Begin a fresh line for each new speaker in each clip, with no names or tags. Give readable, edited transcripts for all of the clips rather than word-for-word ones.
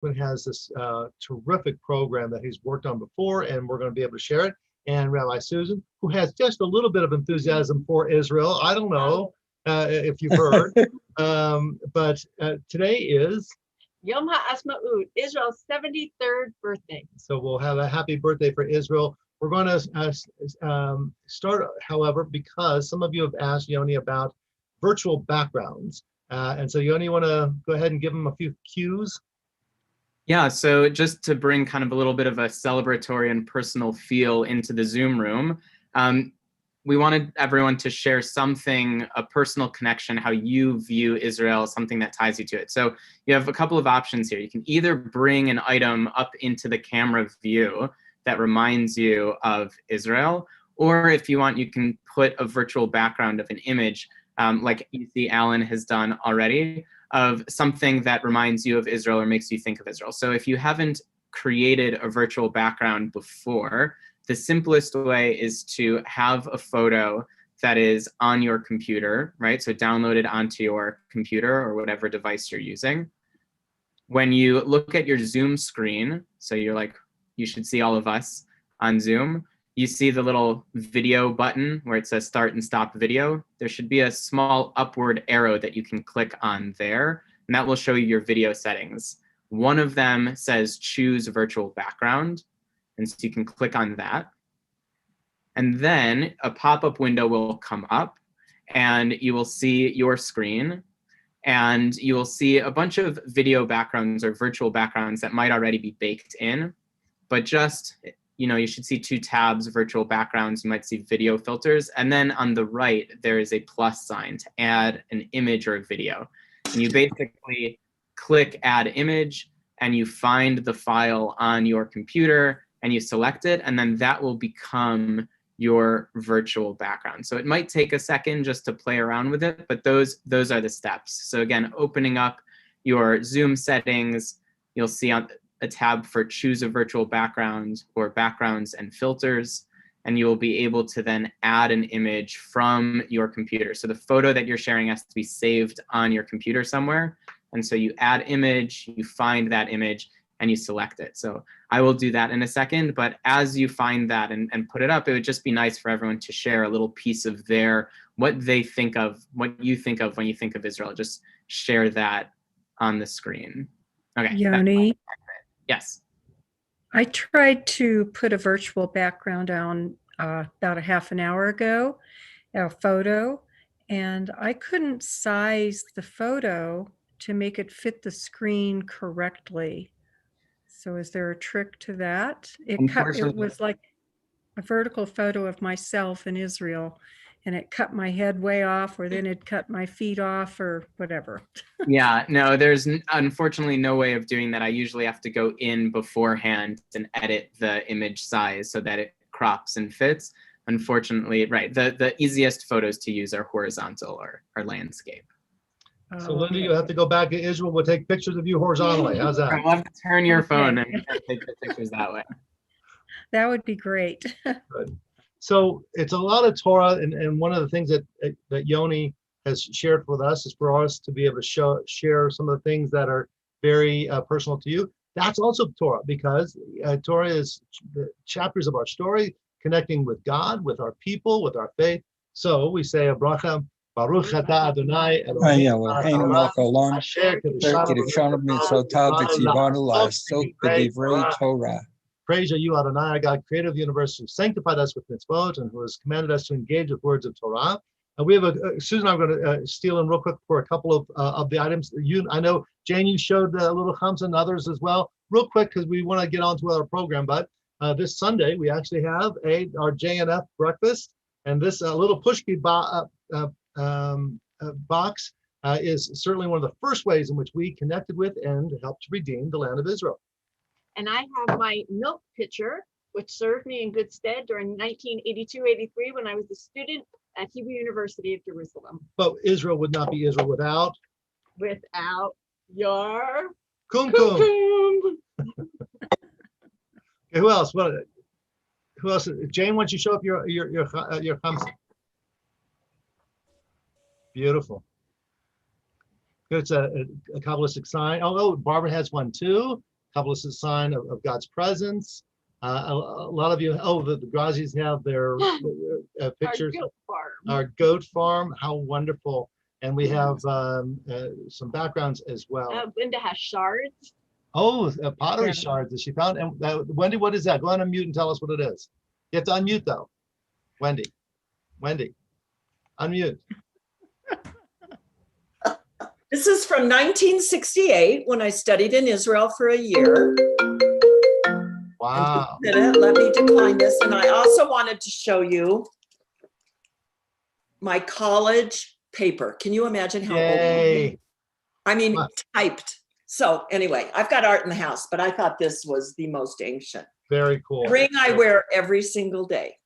Buckman has this terrific program that he's worked on before, and we're going to be able to share it. And Rabbi Susan, who has just a little bit of enthusiasm for Israel. I don't know if you've heard, but today is
Yom HaAtzmaut, Israel's 73rd birthday.
So we'll have a happy birthday for Israel. We're going to start, however, because some of you have asked Yoni about virtual backgrounds. And so Yoni, you want to go ahead and give them a few cues?
Yeah, so just to bring kind of a little bit of a celebratory and personal feel into the Zoom room, we wanted everyone to share something, a personal connection, how you view Israel, something that ties you to it. So you have a couple of options here. You can either bring an item up into the camera view that reminds you of Israel, or if you want, you can put a virtual background of an image, like you see Alan has done already, of something that reminds you of Israel or makes you think of Israel. So if you haven't created a virtual background before, the simplest way is to have a photo that is on your computer, right? So download it onto your computer or whatever device you're using. When you look at your Zoom screen, so you're like, you should see all of us on Zoom, you see the little video button where it says start and stop video. There should be a small upward arrow that you can click on there, and that will show you your video settings. One of them says choose virtual background. And so you can click on that. And then a pop-up window will come up and you will see your screen and you will see a bunch of video backgrounds or virtual backgrounds that might already be baked in, but just, you should see 2 tabs, virtual backgrounds, you might see video filters. And then on the right, there is a plus sign to add an image or a video. And you basically click add image and you find the file on your computer and you select it, and then that will become your virtual background. So it might take a second just to play around with it, but those are the steps. So again, opening up your Zoom settings, you'll see on a tab for choose a virtual background or backgrounds and filters, and you will be able to then add an image from your computer. So the photo that you're sharing has to be saved on your computer somewhere. And so you add image, you find that image, and you select it. So I will do that in a second, but as you find that and put it up, it would just be nice for everyone to share a little piece of what they think of, what you think of when you think of Israel. Just share that on the screen. Okay.
Yoni?
Yes.
I tried to put a virtual background on about a half an hour ago, a photo, and I couldn't size the photo to make it fit the screen correctly. So is there a trick to that? It was like a vertical photo of myself in Israel, and it cut my head way off, or then it cut my feet off, or whatever.
Yeah, no, there's unfortunately no way of doing that. I usually have to go in beforehand and edit the image size so that it crops and fits. Unfortunately, right, the easiest photos to use are horizontal or landscape.
So Linda, you have to go back to Israel. We'll take pictures of you horizontally. How's that?
I'll have to turn your phone and take the pictures that way.
That would be great.
Good. So it's a lot of Torah, and one of the things that Yoni has shared with us is for us to be able to share some of the things that are very personal to you. That's also Torah, because Torah is the chapters of our story, connecting with God, with our people, with our faith. So we say a bracha. Baruch atah Adonai
Eloheinu melech haolam, asher kiddushanu b'mitzvotav v'tzivanu la'asok b'divrei Torah.
Praise are you, Adonai, our God, creator of the universe, who sanctified us with mitzvot and who has commanded us to engage with words of Torah. And we have Susan and I are going to steal in real quick for a couple of the items. I know, Jane, you showed little Chams and others as well. Real quick, because we want to get on to our program, but this Sunday, we actually have our JNF breakfast, and this little pushki box is certainly one of the first ways in which we connected with and helped to redeem the land of Israel.
And I have my milk pitcher, which served me in good stead during 1982-83 when I was a student at Hebrew University of Jerusalem.
But Israel would not be Israel without
your
kumkum. Okay, who else? Who else? Jane, why don't you show up your Chams? Beautiful. Good. It's a Kabbalistic sign. Oh, Barbara has one too. couple is a sign of God's presence. A lot of you, the Grazis have their pictures.
Our goat farm.
Our goat farm, how wonderful. And we have some backgrounds as well.
Linda has shards.
Oh, pottery
Yeah.
shards that she found. And Wendy, what is that? Go on and mute and tell us what it is. You have to unmute though. Wendy, unmute.
This is from 1968 when I studied in Israel for a year.
Wow.
Let me decline this. And I also wanted to show you my college paper. Can you imagine how old I am?
Yay.
I mean,
Wow.
typed. So anyway, I've got art in the house, but I thought this was the most ancient.
Very cool.
Ring I wear every single day.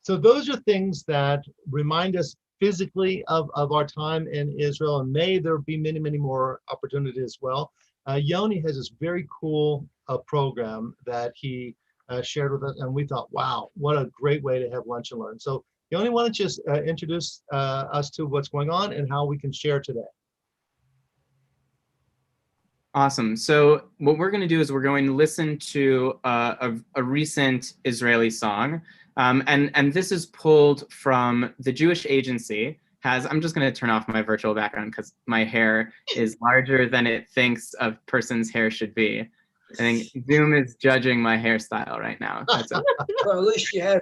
So those are things that remind us physically of our time in Israel, and may there be many, many more opportunities as well. Yoni has this very cool program that he shared with us, and we thought, wow, what a great way to have lunch and learn. So Yoni, why don't you just introduce us to what's going on and how we can share today?
Awesome. So what we're going to do is we're going to listen to a recent Israeli song. And this is pulled from the Jewish Agency. I'm just going to turn off my virtual background because my hair is larger than it thinks a person's hair should be. I think Zoom is judging my hairstyle right now. That's
Well, at least you have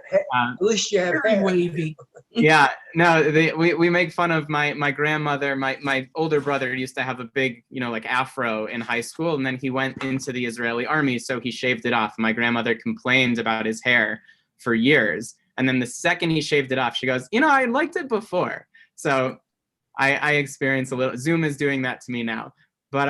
Very
hair.
wavy.
Yeah, no, we make fun of my grandmother. My older brother used to have a big, like afro in high school, and then he went into the Israeli army, so he shaved it off. My grandmother complained about his hair for years, and then the second he shaved it off, she goes, I liked it before. So I experience a little. Zoom is doing that to me now, but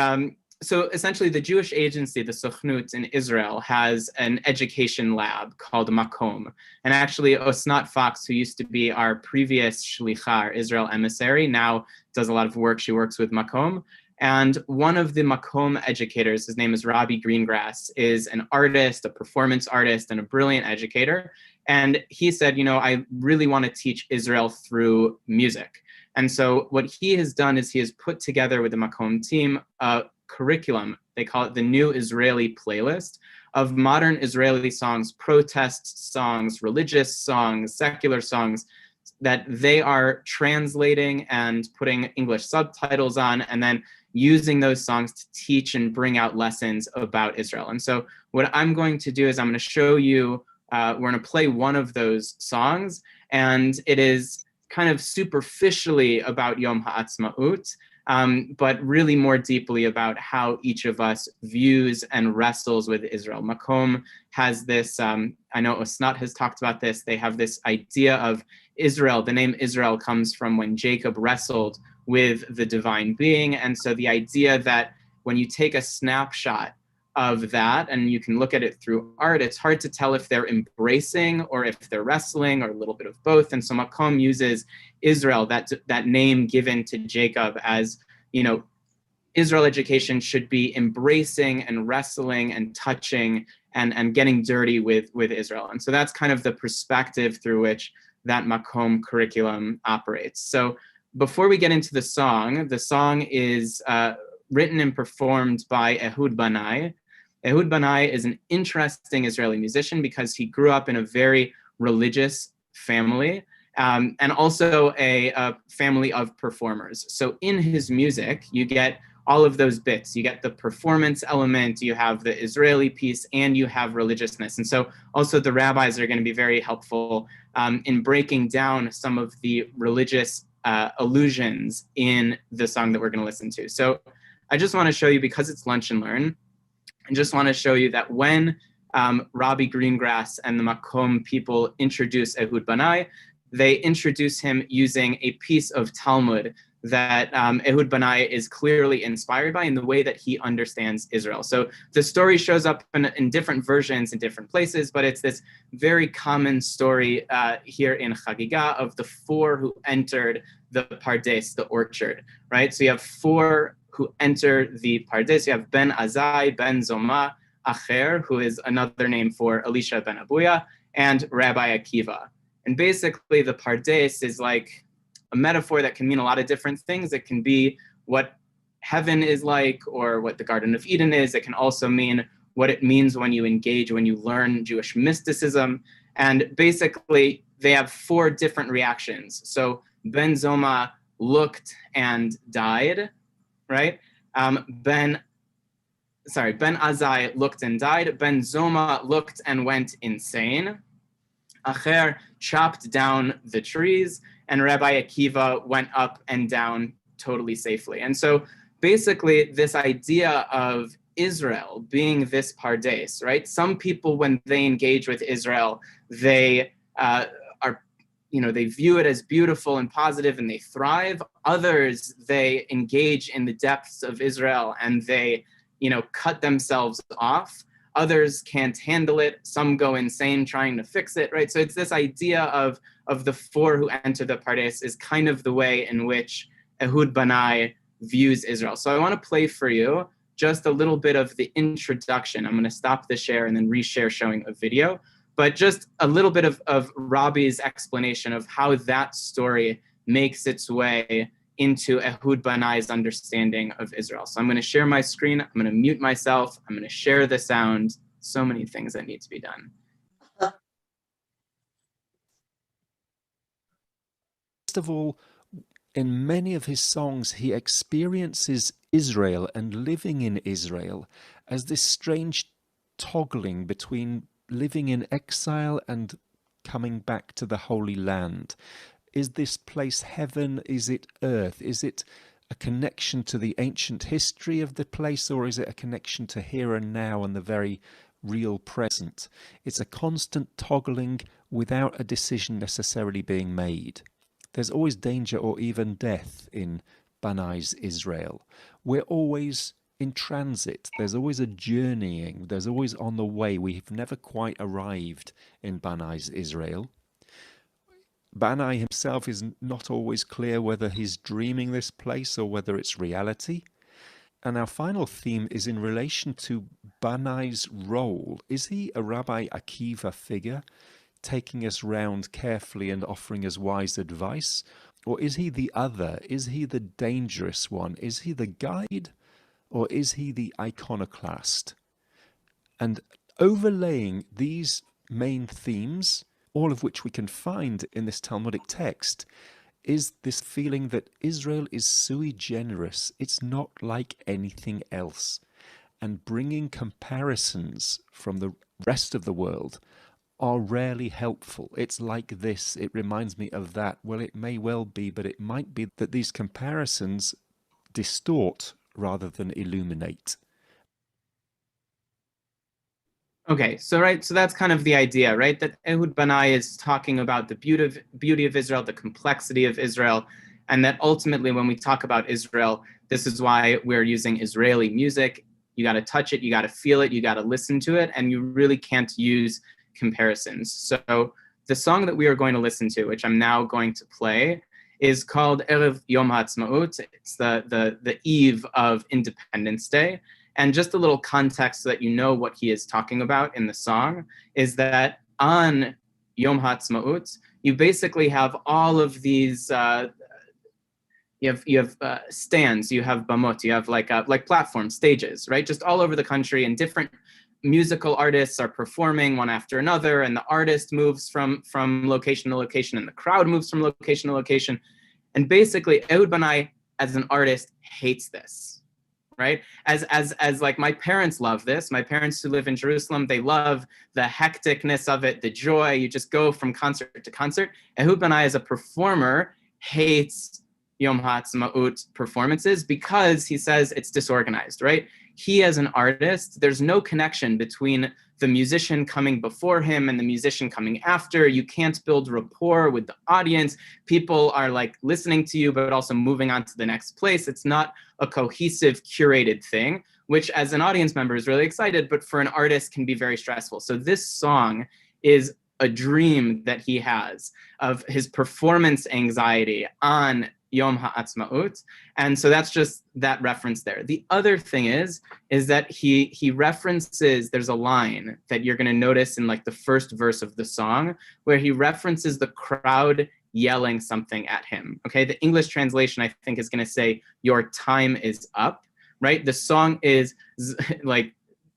so essentially, the Jewish Agency, the Sochnut in Israel, has an education lab called Makom. And actually, Osnat Fox, who used to be our previous shlicha, our Israel emissary, now does a lot of work. She works with Makom. And one of the Makom educators, his name is Rabbi Greengrass, is an artist, a performance artist, and a brilliant educator. And he said, I really want to teach Israel through music. And so what he has done is he has put together with the Makom team a curriculum, they call it the New Israeli Playlist, of modern Israeli songs, protest songs, religious songs, secular songs, that they are translating and putting English subtitles on, and then using those songs to teach and bring out lessons about Israel. And so what I'm going to do is I'm going to show you, we're going to play one of those songs, and it is kind of superficially about Yom HaAtzmaut, but really more deeply about how each of us views and wrestles with Israel. Makom has this, I know Osnat has talked about this, they have this idea of Israel. The name Israel comes from when Jacob wrestled with the divine being. And so the idea that when you take a snapshot of that and you can look at it through art, it's hard to tell if they're embracing or if they're wrestling or a little bit of both. And so Makom uses Israel, that name given to Jacob, as, Israel education should be embracing and wrestling and touching and getting dirty with Israel. And so that's kind of the perspective through which that Makom curriculum operates. So before we get into the song is written and performed by Ehud Banai. Ehud Banai is an interesting Israeli musician because he grew up in a very religious family, and also a family of performers. So in his music, you get all of those bits. You get the performance element, you have the Israeli piece, and you have religiousness. And so also the rabbis are going to be very helpful in breaking down some of the religious allusions in the song that we're going to listen to. So I just want to show you, because it's Lunch and Learn, I just want to show you that when Rabbi Greengrass and the Makom people introduce Ehud Banai, they introduce him using a piece of Talmud that Ehud Banai is clearly inspired by in the way that he understands Israel. So the story shows up in different versions in different places, but it's this very common story here in Chagiga of the four who entered the Pardes, the orchard, right? So you have four who enter the Pardes. You have Ben Azai, Ben Zoma, Acher, who is another name for Elisha ben Abuya, and Rabbi Akiva. And basically the Pardes is like a metaphor that can mean a lot of different things. It can be what heaven is like, or what the Garden of Eden is. It can also mean what it means when you engage, when you learn Jewish mysticism. And basically, they have 4 different reactions. So Ben Zoma looked and died, right? Ben Azai looked and died. Ben Zoma looked and went insane. Acher chopped down the trees, and Rabbi Akiva went up and down totally safely. And so basically this idea of Israel being this pardes, right? Some people, when they engage with Israel, they they view it as beautiful and positive and they thrive. Others, they engage in the depths of Israel and they, cut themselves off. Others can't handle it. Some go insane trying to fix it, right? So it's this idea of the 4 who enter the pardes is kind of the way in which Ehud Banai views Israel. So I want to play for you just a little bit of the introduction. I'm going to stop the share and then reshare showing a video, but just a little bit of Rabbi's explanation of how that story makes its way into Ehud Banai's understanding of Israel. So I'm going to share my screen. I'm going to mute myself. I'm going to share the sound. So many things that need to be done.
First of all, in many of his songs, he experiences Israel and living in Israel as this strange toggling between living in exile and coming back to the Holy Land. Is this place heaven? Is it earth? Is it a connection to the ancient history of the place, or is it a connection to here and now and the very real present? It's a constant toggling without a decision necessarily being made. There's always danger or even death in Banai's Israel. We're always in transit. There's always a journeying. There's always on the way. We've never quite arrived in Banai's Israel. Banai himself is not always clear whether he's dreaming this place or whether it's reality. And our final theme is in relation to Banai's role. Is he a Rabbi Akiva figure, taking us round carefully and offering us wise advice? Or is he the other? Is he the dangerous one? Is he the guide? Or is he the iconoclast? And overlaying these main themes, all of which we can find in this Talmudic text, is this feeling that Israel is sui generis. It's not like anything else. And bringing comparisons from the rest of the world are rarely helpful. It's like this, it reminds me of that. Well, it may well be, but it might be that these comparisons distort rather than illuminate.
Okay, so that's kind of the idea, right? That Ehud Banai is talking about the beauty of Israel, the complexity of Israel, and that ultimately when we talk about Israel, this is why we're using Israeli music. You got to touch it, you got to feel it, you got to listen to it, and you really can't use comparisons. So the song that we are going to listen to, which I'm now going to play, is called Erev Yom Ha'atzmaut. It's the eve of Independence Day. And just a little context so that you know what he is talking about in the song is that on Yom HaAtzmaut, you basically have all of these, you have stands, you have bamot, you have like platform stages, right? Just all over the country, and different musical artists are performing one after another, and the artist moves from location to location, and the crowd moves from location to location. And basically, Ehud Banai, as an artist, hates this. Right? As like my parents love this. My parents who live in Jerusalem, they love the hecticness of it, the joy. You just go from concert to concert. Ehud Banai as a performer hates Yom HaAtzmaut performances because he says it's disorganized, right? He as an artist, there's no connection between the musician coming before him and the musician coming after. You can't build rapport with the audience. People are like listening to you, but also moving on to the next place. It's not a cohesive, curated thing, which as an audience member is really excited, but for an artist can be very stressful. So this song is a dream that he has of his performance anxiety on Yom HaAtzmaut. And so that's just that reference there. The other thing is that he references, there's a line that you're going to notice in like the first verse of the song where he references the crowd yelling something at him. Okay, the English translation, I think, is going to say, your time is up, right? The song is like,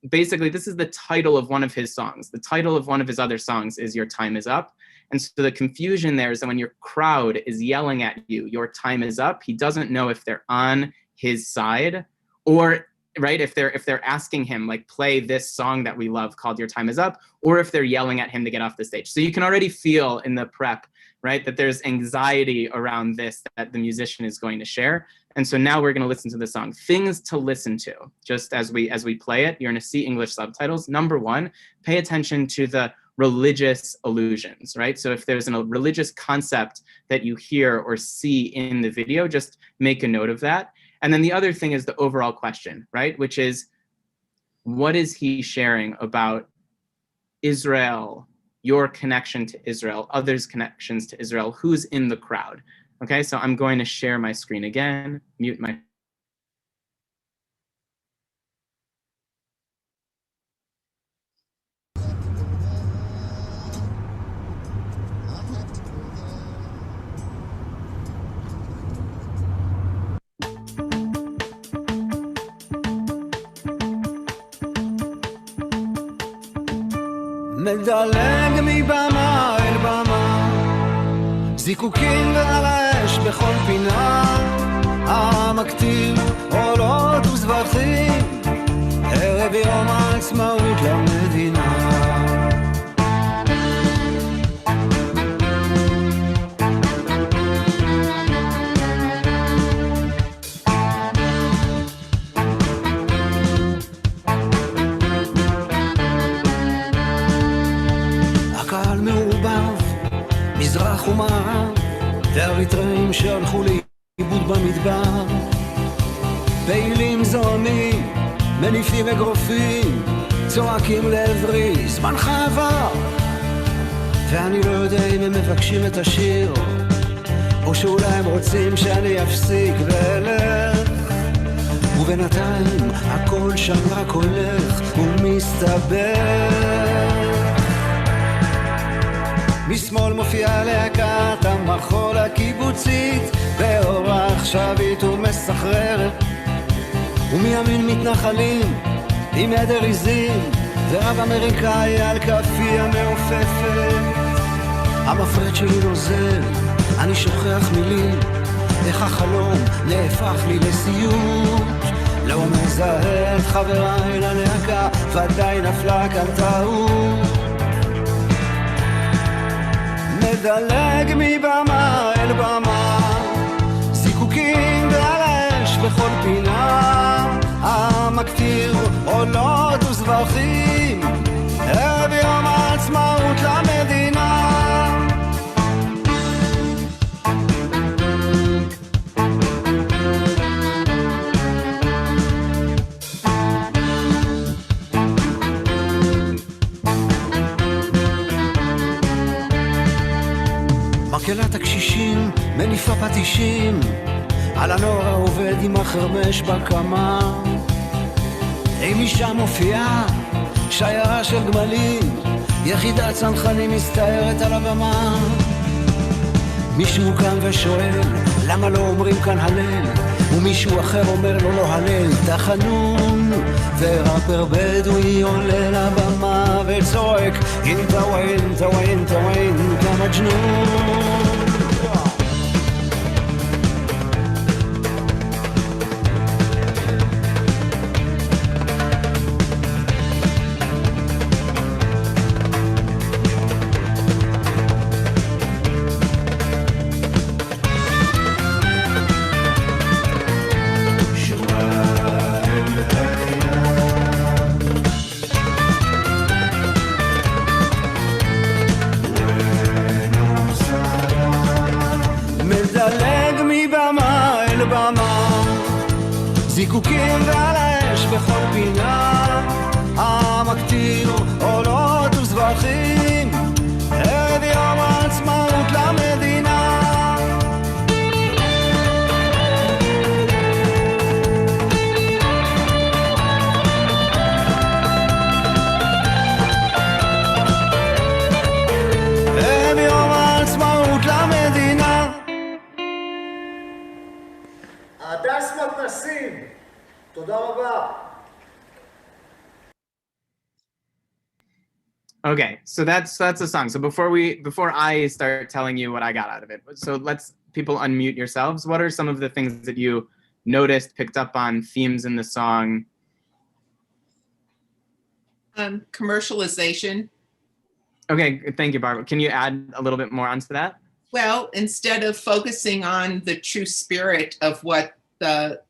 basically, this is the title of one of his songs. The title of one of his other songs is Your Time Is Up. And so the confusion there is that when your crowd is yelling at you, your time is up, he doesn't know if they're on his side, or right, if they're asking him, like, play this song that we love called Your Time Is Up, or if they're yelling at him to get off the stage. So you can already feel in the prep, right, that there's anxiety around this that the musician is going to share. And so now we're going to listen to the song. Things to listen to, just as we play it. You're going to see English subtitles. Number one, pay attention to the religious allusions, right? So if there's a religious concept that you hear or see in the video, just make a note of that. And then the other thing is the overall question, right? Which is, what is he sharing about Israel, your connection to Israel, others' connections to Israel, who's in the crowd? Okay, so I'm going to share my screen again, mute my.
מדלג מבמה אל במה, זיקוקים והרעש בכל פינה, המקטיר עולות וזבחים, ערב יום העצמאות למדינה. הקהל מעורבב, מזרח ומערב, ואריתראים שהלכו לאיבוד במדבר, פעילים זועמים, מניפים אגרופים, צועקים לעברי, זמנך עבר. ואני לא יודע אם הם מבקשים את השיר, או שאולי הם רוצים שאני אפסיק ואלך. ובינתיים הכל שם רק הולך ומסתבר. משמאל מופיעה להקת המחול הקיבוצית, באורח שבית ומסחררת, ומימין מתנחלים עם עדר עיזים, ורב אמריקאי על כפי המעופפת. המפרד שלי נוזל, אני שוכח מילים, איך החלום נהפך לי לסיוט. לא מזהה את חבריי ללהקה, ודאי נפלה כאן טעות. מדלג מבמה אל במה, זיקוקים ועל האש בכל פינה, המקטיר עולות וזבחים, ערב יום העצמאות למדינה. מקהלת הקשישים מניפה פטישים, על הנוער העובד עם החרמש בקמה. אם משם מופיעה שיירה של גמלים, יחידת צנחנים מסתערת על הבמה. מישהו קם ושואל למה לא אומרים כאן הלל, ומישהו אחר אומר לו לא הלל, תחנון. ורפר בדואי עולה לבמה וצועק אינטה ואינטה ואינטה ואינטה מג'נון. זיקוקים ועל האש בכל פינה, המקטיר עולות וזבחים, ערב יום העצמאות למדינה. ערב יום העצמאות למדינה.
Okay, so that's a song. So before I start telling you what I got out of it, so let's people unmute yourselves. What are some of the things that you noticed, picked up on, themes in the song?
Commercialization.
Okay, thank you, Barbara. Can you add a little bit more onto that?
Well, instead of focusing on the true spirit of what the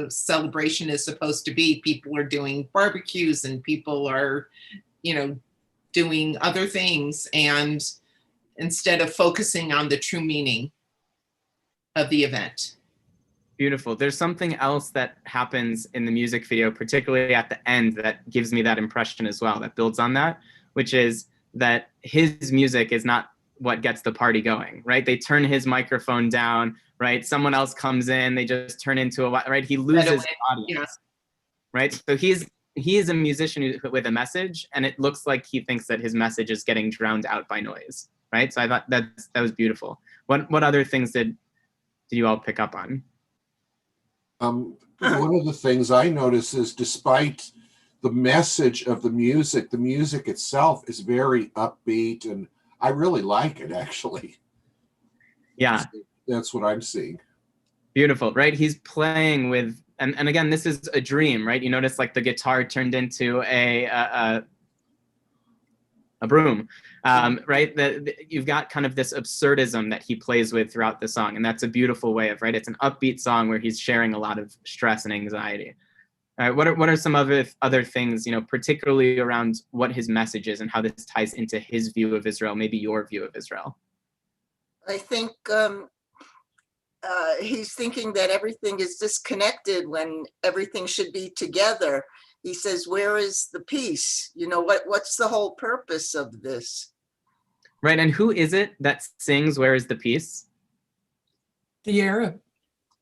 celebration is supposed to be, people are doing barbecues and people are, doing other things, and instead of focusing on the true meaning of the event.
Beautiful. There's something else that happens in the music video, particularly at the end, that gives me that impression as well, that builds on that, which is that his music is not what gets the party going, right? They turn his microphone down, right? Someone else comes in, they just turn into right? He loses the audience, right? So he is a musician with a message, and it looks like he thinks that his message is getting drowned out by noise, right? So I thought that was beautiful. What other things did you all pick up on?
One of the things I notice is, despite the message of the music itself is very upbeat, and I really like it, actually.
Yeah.
That's what I'm seeing.
Beautiful, right? He's playing with, and again, this is a dream, right? You notice like the guitar turned into a broom, right? You've got kind of this absurdism that he plays with throughout the song, and that's a beautiful way of, right? It's an upbeat song where he's sharing a lot of stress and anxiety. All right, what are some other things, particularly around what his message is and how this ties into his view of Israel, maybe your view of Israel?
I think he's thinking that everything is disconnected when everything should be together. He says, where is the peace? What's the whole purpose of this?
Right, and who is it that sings Where is the Peace?
The Arab.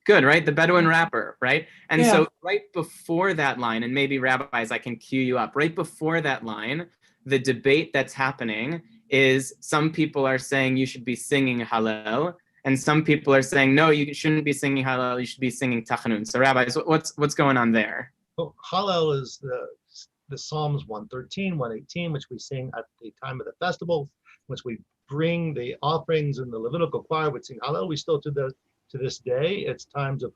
Good, right? The Bedouin rapper, right? And so right before that line, and maybe rabbis, I can cue you up, right before that line, the debate that's happening is some people are saying you should be singing Hallel, and some people are saying, no, you shouldn't be singing Hallel, you should be singing Tachanun. So rabbis, what's going on there?
Well, Hallel is the Psalms 113, 118, which we sing at the time of the festival, which we bring the offerings in the Levitical choir, would sing Hallel. We still do to this day. It's times of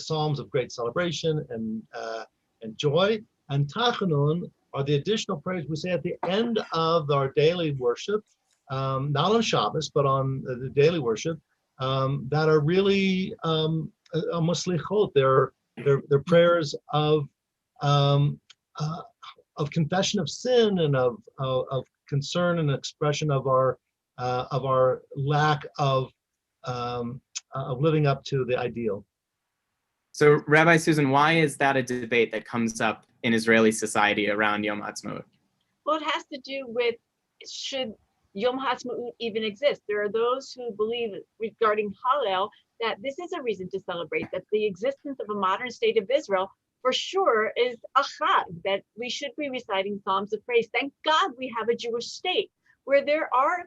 psalms of great celebration and joy. And Tachanun are the additional prayers we say at the end of our daily worship, not on Shabbos, but on the daily worship, that are really muslichot. They're prayers of confession of sin and of concern and expression of our lack of living up to the ideal.
So Rabbi Susan, why is that a debate that comes up in Israeli society around Yom HaAtzmaut?
Well, it has to do with, should Yom HaAtzmaut even exist? There are those who believe regarding Hallel that this is a reason to celebrate, that the existence of a modern state of Israel for sure is a chag, that we should be reciting psalms of praise. Thank God we have a Jewish state where there are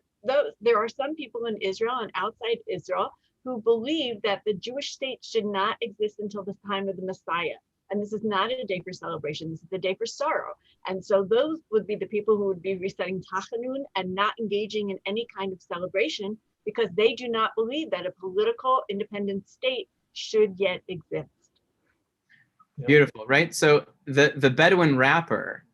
some people in Israel and outside Israel who believe that the Jewish state should not exist until the time of the Messiah. And this is not a day for celebration, this is a day for sorrow. And so those would be the people who would be reciting Tachanun and not engaging in any kind of celebration, because they do not believe that a political independent state should yet exist.
Beautiful, right? So the Bedouin rapper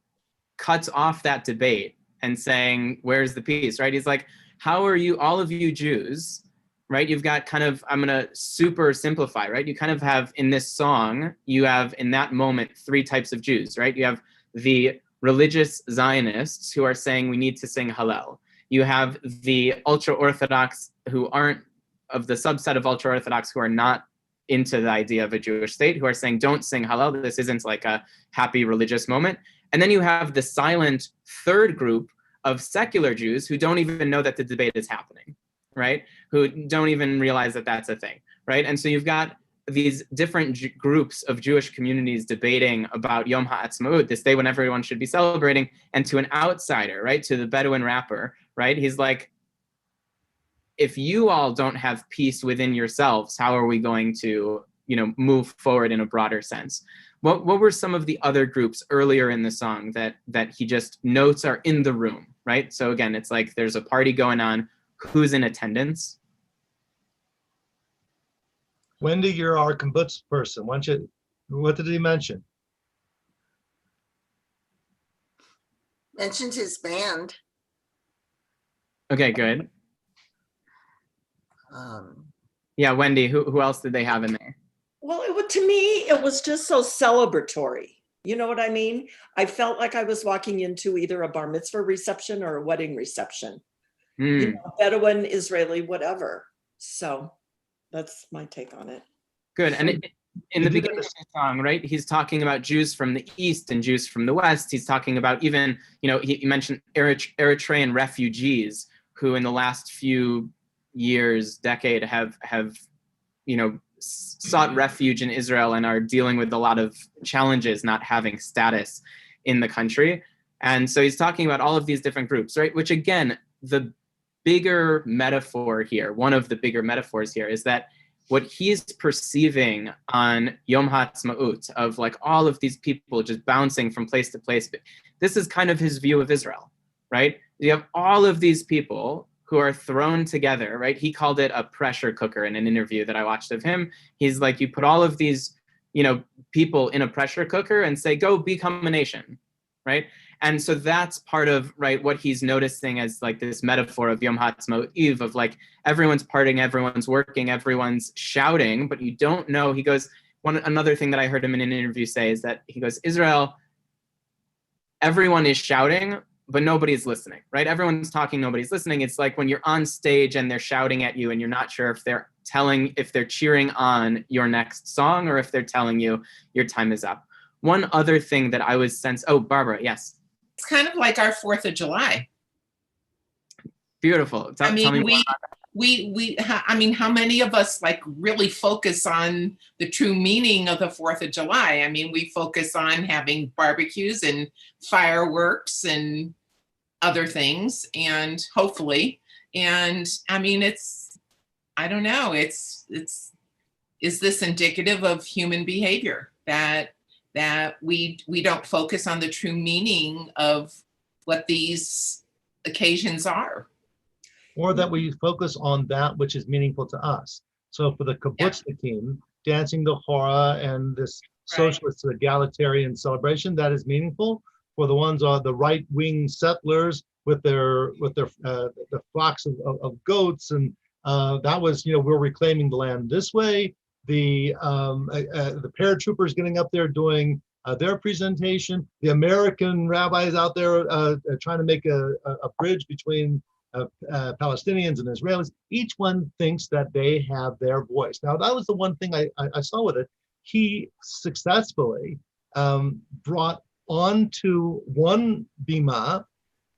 cuts off that debate and saying, where's the peace, right? He's like, how are you, all of you Jews, right? You've got kind of, I'm gonna super simplify, right? You kind of have in this song, you have in that moment, 3 types of Jews, right? You have the religious Zionists who are saying we need to sing Hallel. You have the ultra-Orthodox who aren't, of the subset of ultra-Orthodox who are not into the idea of a Jewish state, who are saying, don't sing Hallel, this isn't like a happy religious moment. And then you have the silent third group of secular Jews who don't even know that the debate is happening, right? Who don't even realize that that's a thing, right? And so you've got these different groups of Jewish communities debating about Yom HaAtzmaut, this day when everyone should be celebrating, and to an outsider, right, to the Bedouin rapper, right, he's like, if you all don't have peace within yourselves, how are we going to, move forward in a broader sense? What were some of the other groups earlier in the song that he just notes are in the room, right? So again, it's like there's a party going on. Who's in attendance?
Wendy, you're our kibbutz person. What did he mention?
Mentioned his band.
Okay, good.
Um,
Yeah, Wendy, who else did they have in there?
Well, to me, it was just so celebratory. You know what I mean? I felt like I was walking into either a bar mitzvah reception or a wedding reception. You know, Bedouin, Israeli, whatever. So that's my take on it.
Good. And in the beginning of the song, right, he's talking about Jews from the East and Jews from the West. He's talking about even, you know, he mentioned Eritrean refugees who in the last few years, decade, have you know, sought refuge in Israel and are dealing with a lot of challenges not having status in the country. And so he's talking about all of these different groups, right? Which again, the bigger metaphor here, one of the bigger metaphors here is that what he's perceiving on Yom HaAtzmaut of like all of these people just bouncing from place to place, this is kind of his view of Israel, right? You have all of these people who are thrown together, right? He called it a pressure cooker in an interview that I watched of him. He's like, you put all of these, you know, people in a pressure cooker and say, go become a nation, right? And so that's part of, right, what he's noticing as like this metaphor of Yom HaAtzmaut Eve of like, everyone's partying, everyone's working, everyone's shouting, but you don't know. He goes, another thing that I heard him in an interview say is that he goes, Israel, everyone is shouting, but nobody's listening, right? Everyone's talking, nobody's listening. It's like when you're on stage and they're shouting at you and you're not sure if they're cheering on your next song or if they're telling you your time is up. One other thing that I was oh, Barbara, yes.
It's kind of like our 4th of July.
Beautiful.
Tell me more about that. I mean, how many of us like really focus on the true meaning of the 4th of July? I mean, we focus on having barbecues and fireworks and other things, and hopefully, and I mean, I don't know, is this indicative of human behavior that we don't focus on the true meaning of what these occasions are?
Or that we focus on that which is meaningful to us. So for the kibbutz dancing the hora and this socialist egalitarian celebration, that is meaningful. For the ones on the right-wing settlers with their the flocks of goats, and that was, you know, we're reclaiming the land this way. The paratroopers getting up there doing their presentation. The American rabbis out there trying to make a bridge between Palestinians and Israelis. Each one thinks that they have their voice. Now, that was the one thing I saw with it. He successfully brought onto one bima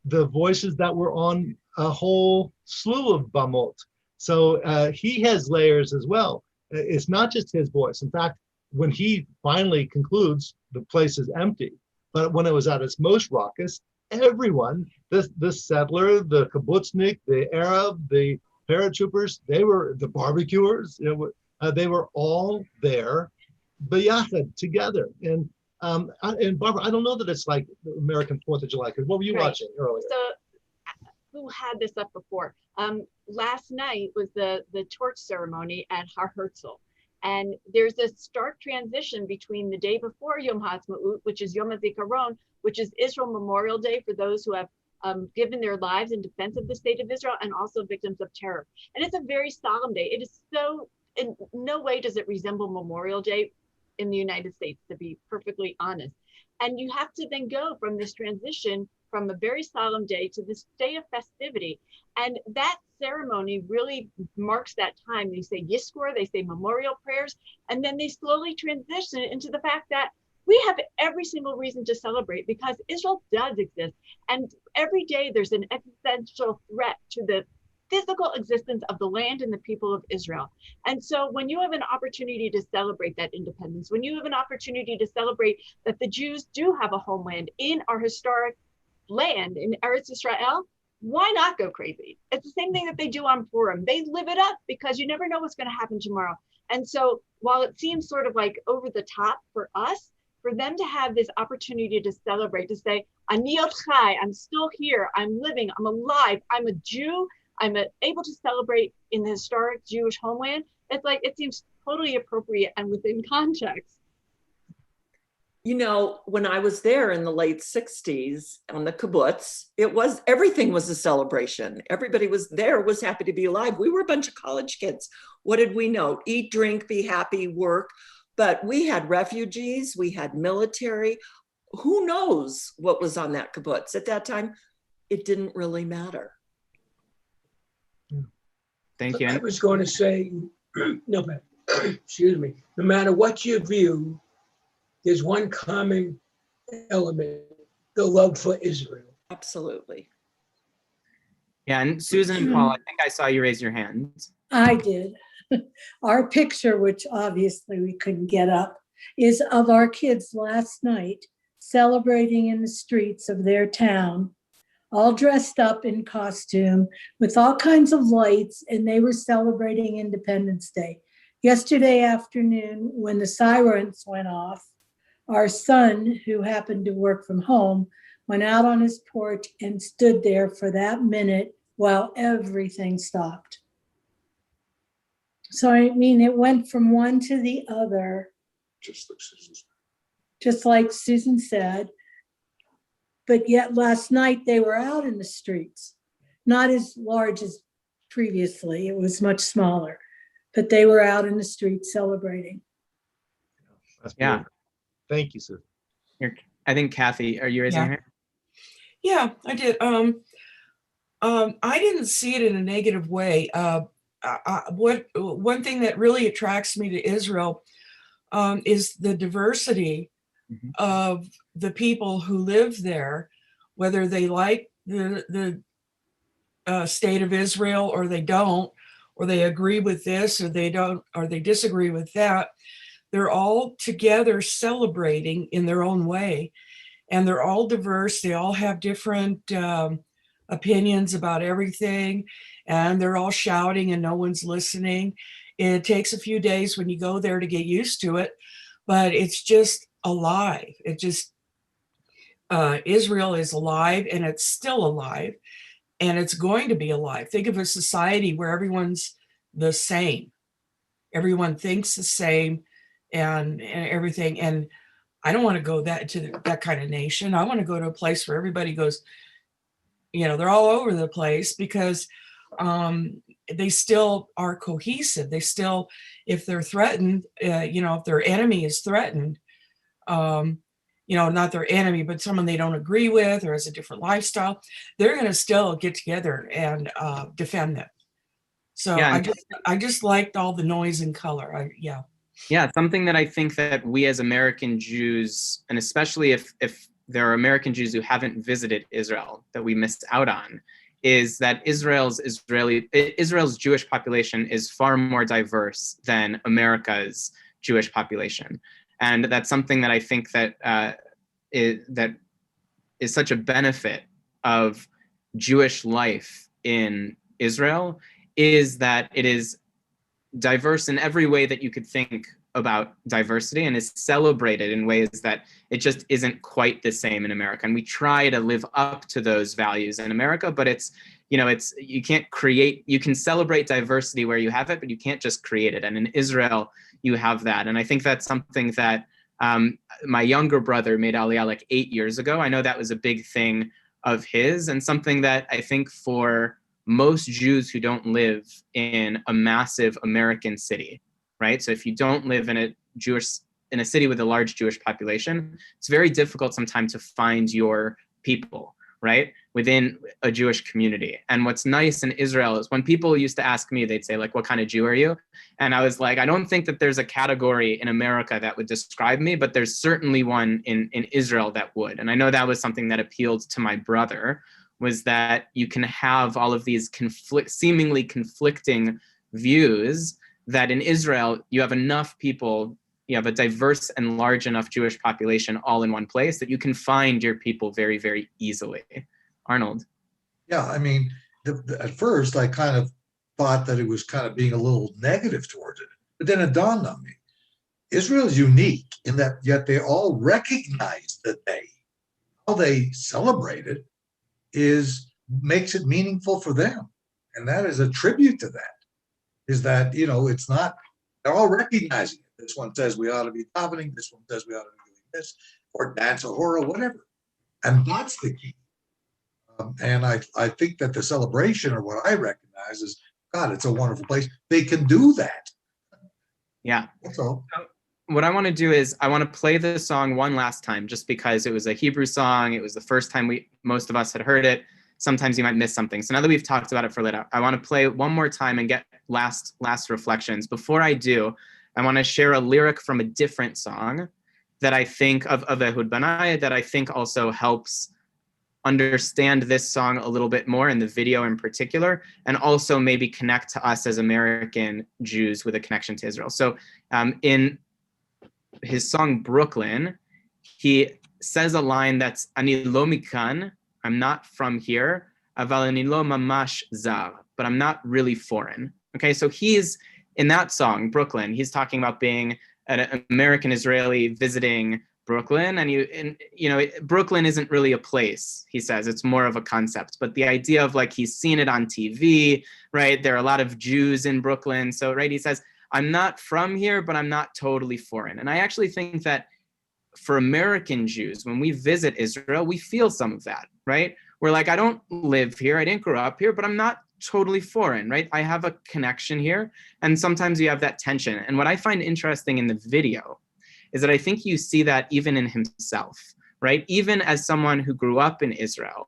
the voices that were on a whole slew of bamot. So he has layers as well. It's not just his voice. In fact, when he finally concludes, the place is empty. But when it was at its most raucous, everyone, the settler, the kibbutznik, the Arab, the paratroopers, they were the barbecuers, you know, they were all there, b'yachad, together. And Barbara, I don't know that it's like the American 4th of July, because what were you watching earlier?
So who had this up before? Last night was the torch ceremony at Har Herzl. And there's a stark transition between the day before Yom HaAtzmaut, which is Yom HaZikaron, which is Israel Memorial Day for those who have given their lives in defense of the state of Israel, and also victims of terror. And it's a very solemn day. It is so, in no way does it resemble Memorial Day in the United States, to be perfectly honest. And you have to then go from this transition from a very solemn day to this day of festivity. And that ceremony really marks that time. They say Yizkor, they say memorial prayers, and then they slowly transition into the fact that we have every single reason to celebrate because Israel does exist. And every day there's an existential threat to the physical existence of the land and the people of Israel. And so when you have an opportunity to celebrate that independence, when you have an opportunity to celebrate that the Jews do have a homeland in our historic land in Eretz Israel, why not go crazy? It's the same thing that they do on Purim. They live it up because you never know what's going to happen tomorrow. And so while it seems sort of like over the top for us, for them to have this opportunity to celebrate, to say, Ani ot chai, I'm still here, I'm living, I'm alive, I'm a Jew, I'm able to celebrate in the historic Jewish homeland. It's like, it seems totally appropriate and within context.
You know, when I was there in the late 60s on the kibbutz, everything was a celebration. Everybody was there, was happy to be alive. We were a bunch of college kids. What did we know? Eat, drink, be happy, work. But we had refugees, we had military. Who knows what was on that kibbutz? At that time, it didn't really matter.
Thank you.
I was going to say, no, excuse me, no matter what you view, there's one common element, the love for Israel.
Absolutely.
Yeah, and Susan and Paul, I think I saw you raise your hands.
I did. Our picture, which obviously we couldn't get up, is of our kids last night celebrating in the streets of their town, all dressed up in costume with all kinds of lights, and they were celebrating Independence Day. Yesterday afternoon, when the sirens went off, our son, who happened to work from home, went out on his porch and stood there for that minute while everything stopped. So, I mean, it went from one to the other, just like Susan said. But yet last night they were out in the streets, not as large as previously. It was much smaller, but they were out in the streets celebrating.
That's
Yeah.
beautiful. Thank you, Susan.
I think Kathy, are you raising your hand?
Yeah, I did. I didn't see it in a negative way. One thing that really attracts me to Israel is the diversity of the people who live there, whether they like the state of Israel or they don't, or they agree with this or they don't, or they disagree with that. They're all together celebrating in their own way, and they're all diverse. They all have different opinions about everything, and they're all shouting and no one's listening. It takes a few days when you go there to get used to it, but it's just alive. It just, Israel is alive, and it's still alive, and it's going to be alive. Think of a society where everyone's the same. Everyone thinks the same and everything. And I don't want to go to that kind of nation. I want to go to a place where everybody goes, they're all over the place, because they still are cohesive. They still, if they're threatened, if their enemy is threatened, not their enemy, but someone they don't agree with or has a different lifestyle, they're going to still get together and defend them. So yeah, I just liked all the noise and color. Yeah, something that I think that we as American Jews, and especially if there are American Jews who haven't visited Israel, that we missed out on, is that Israel's Jewish population is far more diverse than America's Jewish population. And that's something that I think that is such a benefit of Jewish life in Israel, is that it is diverse in every way that you could think about diversity, and is celebrated in ways that it just isn't quite the same in America. And we try to live up to those values in America, but you can celebrate diversity where you have it, but you can't just create it. And in Israel, you have that. And I think that's something that my younger brother made Aliyah like 8 years ago. I know that was a big thing of his, and something that I think for most Jews who don't live in a massive American city, right? So if you don't live in a city with a large Jewish population, it's very difficult sometimes to find your people, right, within a Jewish community. And what's nice in Israel is when people used to ask me, they'd say, like, what kind of Jew are you? And I was like, I don't think that there's a category in America that would describe me, but there's certainly one in Israel that would. And I know that was something that appealed to my brother, was that you can have all of these seemingly conflicting views, that in Israel, you have enough people, you have a diverse and large enough Jewish population all in one place that you can find your people very, very easily. Arnold.
Yeah, I mean, at first I kind of thought that it was kind of being a little negative towards it, but then it dawned on me. Israel is unique in that yet they all recognize the day. How they celebrate it makes it meaningful for them. And that is a tribute to that, is that, it's not, they're all recognizing it. This one says we ought to be davening, this one says we ought to be doing this, or dance or horror, whatever. And that's the key. And I think that the celebration, or what I recognize, is, God, it's a wonderful place. They can do that.
Yeah.
That's all.
What I want to do is I want to play the song one last time, just because it was a Hebrew song. It was the first time most of us had heard it. Sometimes you might miss something. So now that we've talked about it for a little, I want to play it one more time and get last reflections. Before I do, I want to share a lyric from a different song that I think of Ehud Banai, that I think also helps understand this song a little bit more, in the video in particular, and also maybe connect to us as American Jews with a connection to Israel. So in his song Brooklyn, he says a line that's Ani lo mikan, I'm not from here, aval ani lo mamash zar, but I'm not really foreign. Okay, so he's, in that song, Brooklyn, he's talking about being an American Israeli visiting Brooklyn, and Brooklyn isn't really a place, he says, it's more of a concept. But the idea of, like, he's seen it on TV, right? There are a lot of Jews in Brooklyn. So, right, he says, I'm not from here, but I'm not totally foreign. And I actually think that for American Jews, when we visit Israel, we feel some of that, right? We're like, I don't live here, I didn't grow up here, but I'm not totally foreign, right? I have a connection here. And sometimes you have that tension. And what I find interesting in the video is that I think you see that even in himself, right? Even as someone who grew up in Israel,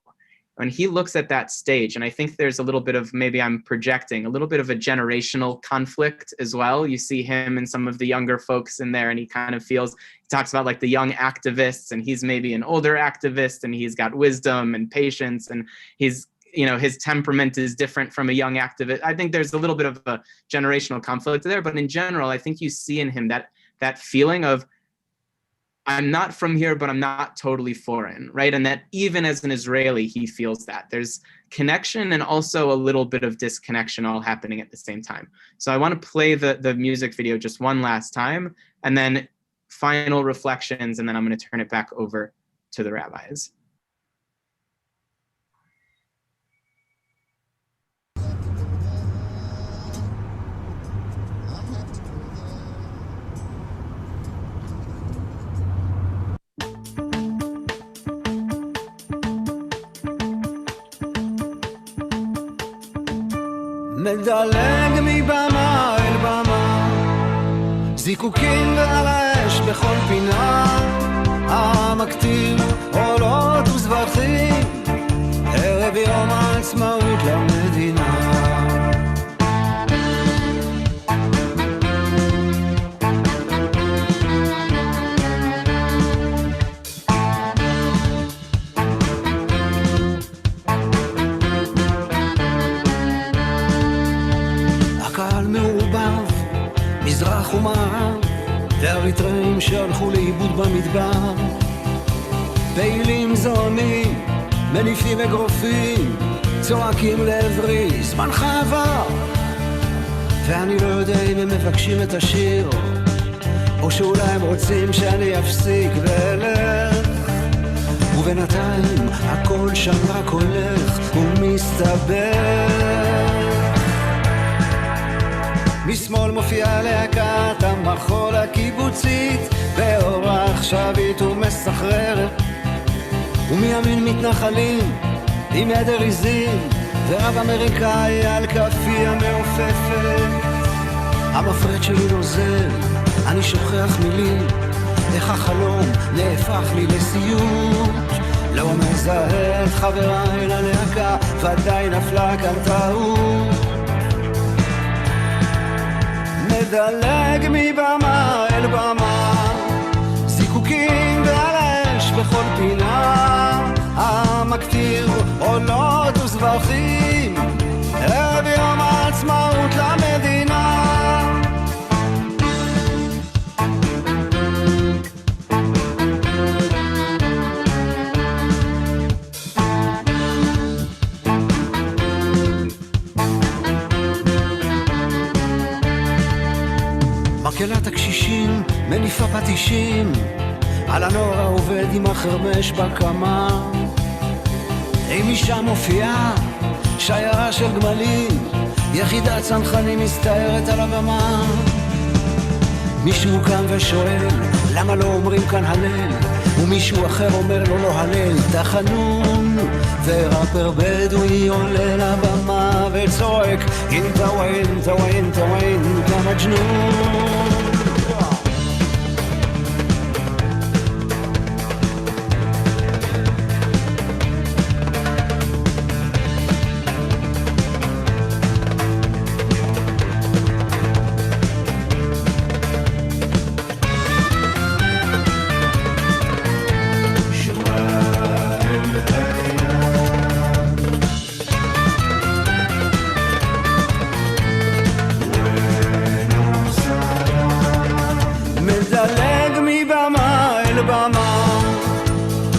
when he looks at that stage, and I think there's a little bit of, maybe I'm projecting, a little bit of a generational conflict as well. You see him and some of the younger folks in there, and he kind of feels, he talks about like the young activists, and he's maybe an older activist, and he's got wisdom and patience, and he's, his temperament is different from a young activist. I think there's a little bit of a generational conflict there, but in general, I think you see in him that feeling of, I'm not from here, but I'm not totally foreign, right? And that even as an Israeli, he feels that. There's connection and also a little bit of disconnection all happening at the same time. So I want to play the music video just one last time, and then final reflections, and then I'm going to turn it back over to the rabbis.
מדלג מבמה אל במה, זיקוקים ועל האש בכל פינה, המקטיר עולות וזבחים, ערב יום העצמאות למדינה. מזרח ומערב, ואריתראים שהלכו לאיבוד במדבר, פעילים זועמים, מניפים אגרופים, צועקים לעברי, זמנך עבר. ואני לא יודע אם הם מבקשים את השיר, או שאולי הם רוצים שאני אפסיק ואלך, ובינתיים הכל שם רק הולך ומסתבר. משמאל מופיעה להקת המחול הקיבוצית, באורח שבית ומסחררת, ומימין מתנחלים עם עדר עיזים, ורב אמריקאי על כפי המעופפת. המפרד שלי נוזל, אני שוכח מילים, איך החלום נהפך לי לסיוט. לא מזהה את חבריי ללהקה, ודאי נפלה כאן טעות. מדלג מבמה אל במה, זיקוקים ועל האש בכל פינה, המקטיר עולות וזבחים, ערב יום העצמאות למדינה. מקהלת הקשישים מניפה פטישים על הנוער העובד עם החרמש בקמה. אם משם מופיעה שיירה של גמלים, יחידת צנחנים מסתערת על הבמה. מישהו קם ושואל למה לא אומרים כאן הלל, ומישהו אחר אומר לו לא הלל תחנון, וראפר בדואי עולה לבמה וצועק אינטה ואינטה ואינטה ואינטה מג'נון.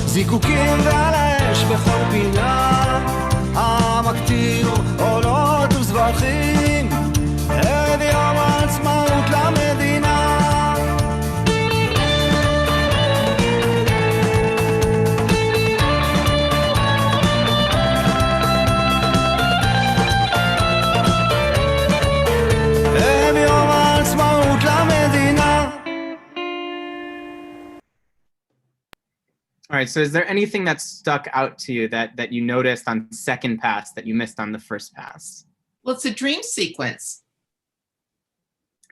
זיקוקים ועל האש בכל פינה, המקטיר עולות וזבחים, ערב יום העצמאות למדינה. ערב יום העצמאות למדינה.
All right, so is there anything that stuck out to you that you noticed on second pass that you missed on the first pass?
Well, it's a dream sequence.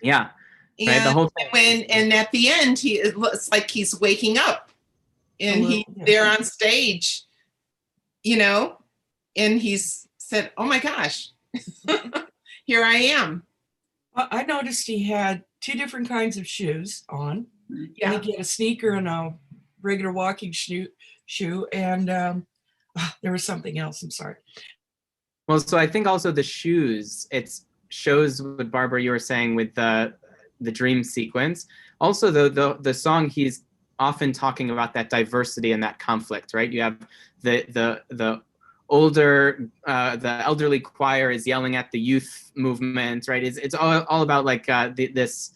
Yeah,
And
right, the whole thing.
and at the end, it looks like he's waking up and he's there on stage, you know, and he's said, oh my gosh, here I am.
I noticed he had two different kinds of shoes on.
Yeah.
And he had a sneaker and a regular walking shoe, and there was something else. I'm sorry.
Well, so I think also the shoes, it shows what Barbara, you were saying with the dream sequence. Also, the song, he's often talking about that diversity and that conflict, right? You have the older, the elderly choir is yelling at the youth movement, right? It's all about like the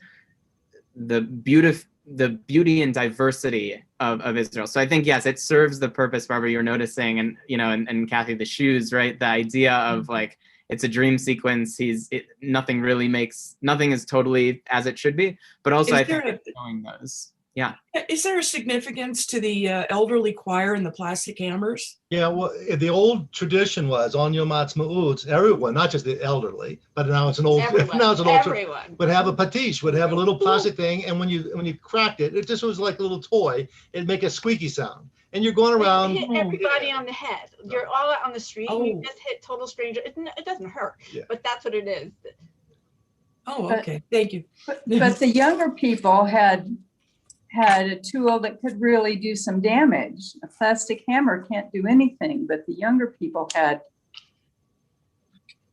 beauty and diversity of Israel. So I think, yes, it serves the purpose, Barbara, you're noticing, and you know, and Kathy, the shoes, right? The idea of like, it's a dream sequence. Nothing is totally as it should be, but also I think it's showing those. Yeah.
Is there a significance to the elderly choir and the plastic hammers?
Yeah, well, the old tradition was on Yom HaAtzmaut, everyone, not just the elderly, but now it's an old,
Everyone.
would have a patish, would have a little plastic thing, and when you cracked it, it just was like a little toy. It'd make a squeaky sound, and you're going around.
You hit everybody on the head. You're all out on the street. And you just hit total stranger. It doesn't hurt, but that's what it is.
Oh, okay. Thank you.
But the younger people had a tool that could really do some damage. A plastic hammer can't do anything, but the younger people had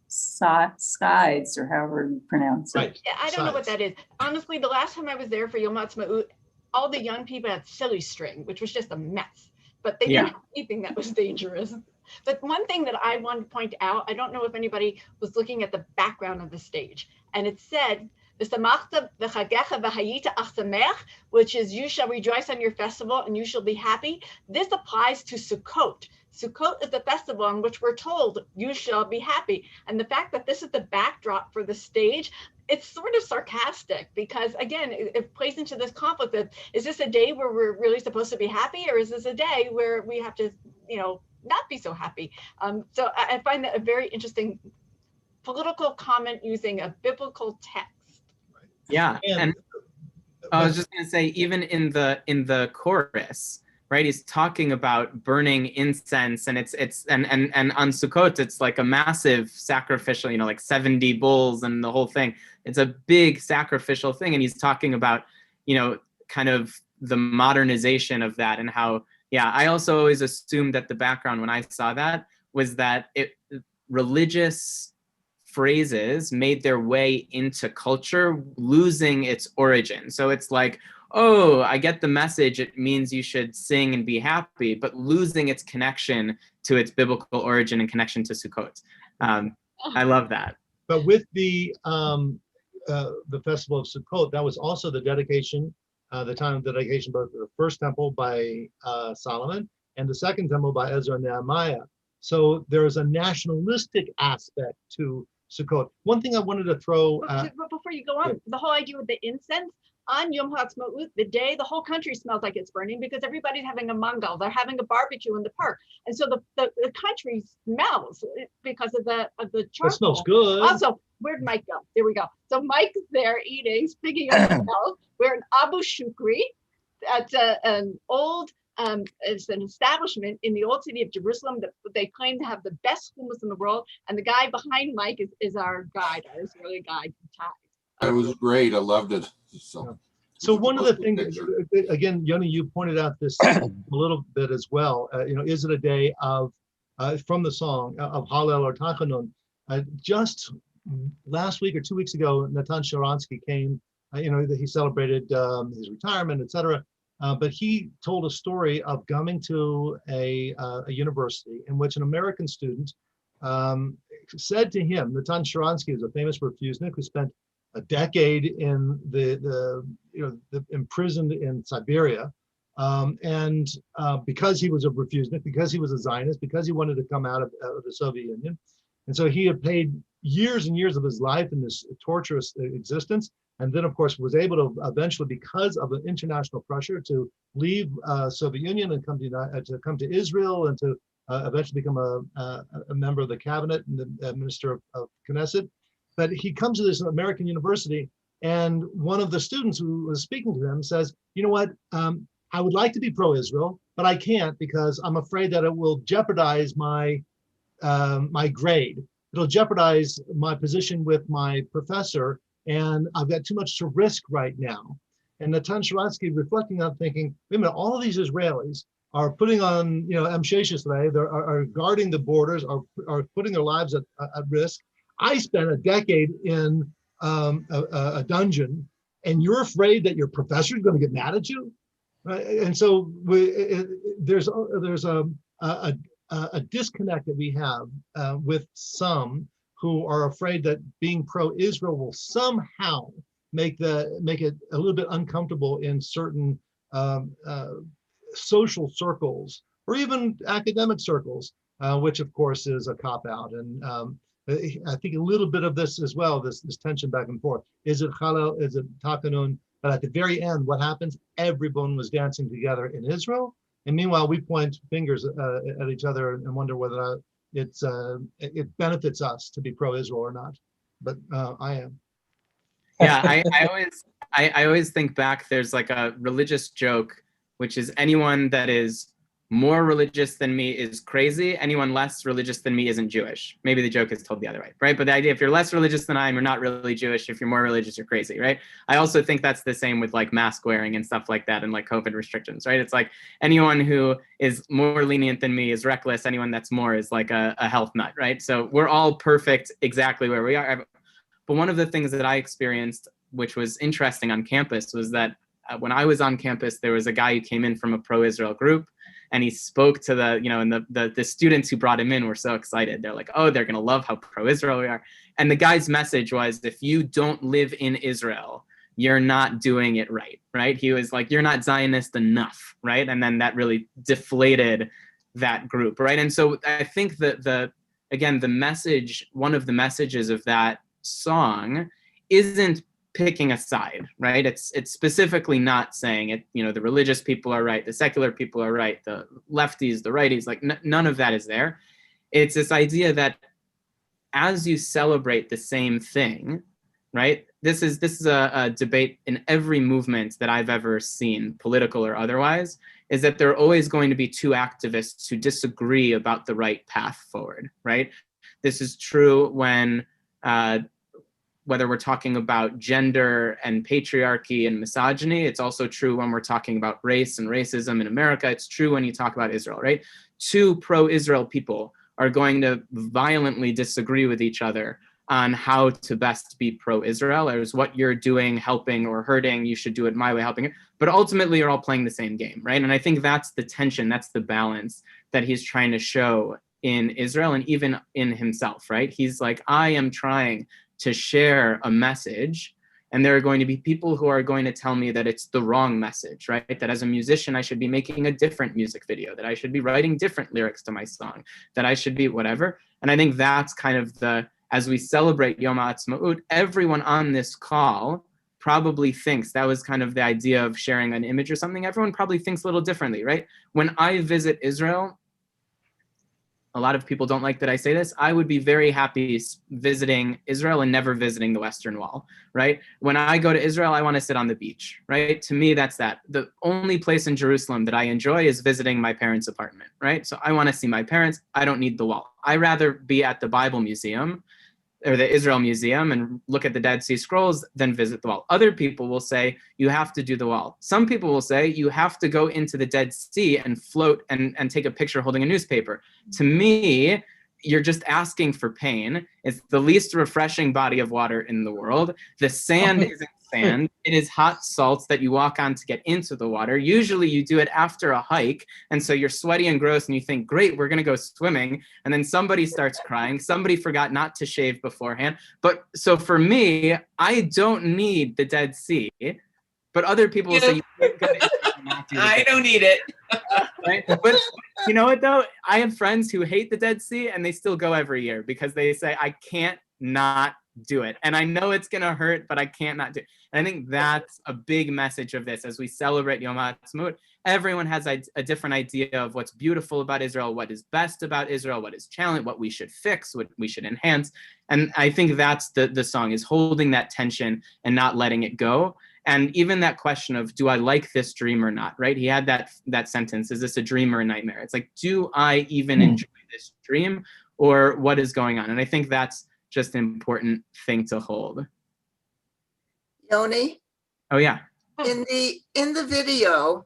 sides, or however you pronounce it.
Right.
Yeah, I don't know what that is. Honestly, the last time I was there for Yom HaAtzmaut, all the young people had silly string, which was just a mess. But they didn't have anything that was dangerous. But one thing that I want to point out, I don't know if anybody was looking at the background of the stage, and it said, which is you shall rejoice on your festival and you shall be happy. This applies to Sukkot. Sukkot is the festival on which we're told you shall be happy. And the fact that this is the backdrop for the stage, it's sort of sarcastic because, again, it plays into this conflict of, is this a day where we're really supposed to be happy, or is this a day where we have to, not be so happy? So I find that a very interesting political comment using a biblical text.
Yeah, and I was just gonna say, even in the chorus, right? He's talking about burning incense, and it's and on Sukkot, it's like a massive sacrificial, like 70 bulls and the whole thing. It's a big sacrificial thing, and he's talking about, kind of the modernization of that and how. Yeah, I also always assumed that the background when I saw that was that religious phrases made their way into culture, losing its origin. So it's like, oh, I get the message. It means you should sing and be happy, but losing its connection to its biblical origin and connection to Sukkot. I love that.
But with the festival of Sukkot, that was also the dedication the time of dedication, both the first temple by Solomon and the second temple by Ezra and Nehemiah. So there's a nationalistic aspect to Sukkot. One thing I wanted to throw.
But before you go on, the whole idea with the incense on Yom HaAtzmaut, the day the whole country smells like it's burning because everybody's having a mangal, they're having a barbecue in the park, and so the country smells because of the charcoal.
It smells good.
Also, where'd Mike go? There we go. So Mike's there eating. Speaking of smells, we're in Abu Shukri. That's an old. It's an establishment in the old city of Jerusalem that they claim to have the best hummus in the world. And the guy behind Mike is our guide, our Israeli guide.
It was great. I loved it.
So one of the things, again, Yoni, you pointed out this a little bit as well. Is it a day of, from the song of Hallel or Tachanun? Just last week or 2 weeks ago, Natan Sharansky came. He celebrated his retirement, etc. But he told a story of coming to a university in which an American student said to him, Natan Sharansky is a famous refusnik who spent a decade in imprisoned in Siberia, and because he was a refusnik, because he was a Zionist, because he wanted to come out of the Soviet Union, and so he had paid years and years of his life in this torturous existence. And then, of course, was able to eventually, because of the international pressure, to leave Soviet Union and come to Israel, and to eventually become a member of the cabinet and the minister of Knesset. But he comes to this American university, and one of the students who was speaking to him says, "You know what? I would like to be pro-Israel, but I can't because I'm afraid that it will jeopardize my grade. It'll jeopardize my position with my professor, and I've got too much to risk right now." And Natan Sharansky, reflecting on, thinking, wait a minute, all of these Israelis are putting on, they are guarding the borders, are putting their lives at risk. I spent a decade in a dungeon, and you're afraid that your professor is going to get mad at you, right? And so there's a disconnect that we have with some who are afraid that being pro-Israel will somehow make it a little bit uncomfortable in certain social circles or even academic circles, which of course is a cop-out. And I think a little bit of this as well, this tension back and forth. Is it Hallel? Is it Tachanun? But at the very end, what happens? Everyone was dancing together in Israel. And meanwhile, we point fingers at each other and wonder whether it benefits us to be pro-Israel or not. But I am.
Yeah, I always think back. There's like a religious joke, which is anyone that is more religious than me is crazy. Anyone less religious than me isn't Jewish. Maybe the joke is told the other way, right? But the idea, if you're less religious than I am, you're not really Jewish. If you're more religious, you're crazy, right? I also think that's the same with like mask wearing and stuff like that, and like COVID restrictions, right? It's like anyone who is more lenient than me is reckless. Anyone that's more is like a health nut, right? So we're all perfect exactly where we are. But one of the things that I experienced, which was interesting on campus, was that when I was on campus, there was a guy who came in from a pro-Israel group, and he spoke to the students who brought him in were so excited. They're like, oh, they're going to love how pro-Israel we are. And the guy's message was, if you don't live in Israel, you're not doing it right, right? He was like, you're not Zionist enough, right? And then that really deflated that group, right? And so I think that the message, one of the messages of that song isn't picking a side, right? It's specifically not saying it, the religious people are right, the secular people are right, the lefties, the righties, like none of that is there. It's this idea that as you celebrate the same thing, right? This is a debate in every movement that I've ever seen, political or otherwise, is that there are always going to be two activists who disagree about the right path forward, right? This is true when whether we're talking about gender and patriarchy and misogyny. It's also true when we're talking about race and racism in America. It's true when you talk about Israel, right? Two pro-Israel people are going to violently disagree with each other on how to best be pro-Israel, or is what you're doing helping or hurting, you should do it my way, helping it. But ultimately, you're all playing the same game, right? And I think that's the tension, that's the balance that he's trying to show in Israel and even in himself, right? He's like, I am trying to share a message And there are going to be people who are going to tell me that it's the wrong message, right? That as a musician, I should be making a different music video, that I should be writing different lyrics to my song, that I should be whatever. And I think that's kind of as we celebrate Yom HaAtzmaut, everyone on this call probably thinks, that was kind of the idea of sharing an image or something, everyone probably thinks a little differently, right? When I visit Israel, a lot of people don't like that I say this, I would be very happy visiting Israel and never visiting the Western Wall, right? When I go to Israel, I want to sit on the beach, right? To me, that's that. The only place in Jerusalem that I enjoy is visiting my parents' apartment, right? So I want to see my parents. I don't need the wall. I'd rather be at the Bible Museum or the Israel Museum and look at the Dead Sea Scrolls than visit the wall. Other people will say, you have to do the wall. Some people will say, you have to go into the Dead Sea and float and take a picture holding a newspaper. To me, you're just asking for pain. It's the least refreshing body of water in the world. The sand isn't sand. It is hot salts that you walk on to get into the water. Usually you do it after a hike. And so you're sweaty and gross and you think, great, we're going to go swimming. And then somebody starts crying. Somebody forgot not to shave beforehand. But so for me, I don't need the Dead Sea. But other people will say,
I don't need it.
Right? But you know what though? I have friends who hate the Dead Sea and they still go every year because they say, I can't not do it. And I know it's gonna hurt, but I can't not do it. And I think that's a big message of this as we celebrate Yom HaAtzmaut. Everyone has a different idea of what's beautiful about Israel, what is best about Israel, what is challenging, what we should fix, what we should enhance. And I think that's the song, is holding that tension and not letting it go. And even that question of, do I like this dream or not, right? He had that sentence, is this a dream or a nightmare? It's like, do I even enjoy this dream, or what is going on? And I think that's just an important thing to hold.
Yoni?
Oh yeah.
In the video,